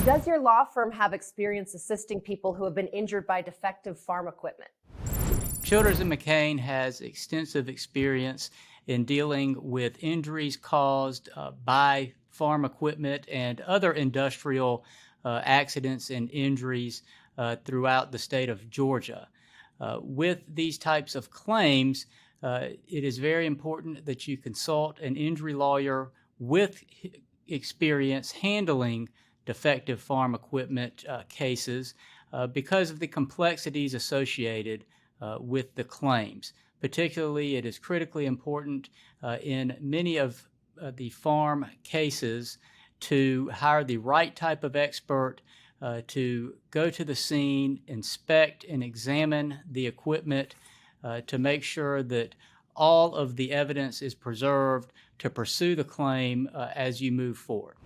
Does your law firm have experience assisting people who have been injured by defective farm equipment? Childers McCain has extensive experience in dealing with injuries caused by farm equipment and other industrial accidents and injuries throughout the state of Georgia. With these types of claims, it is very important that you consult an injury lawyer with experience handling defective farm equipment cases because of the complexities associated with the claims. Particularly, it is critically important in many of the farm cases to hire the right type of expert to go to the scene, inspect and examine the equipment to make sure that all of the evidence is preserved to pursue the claim as you move forward.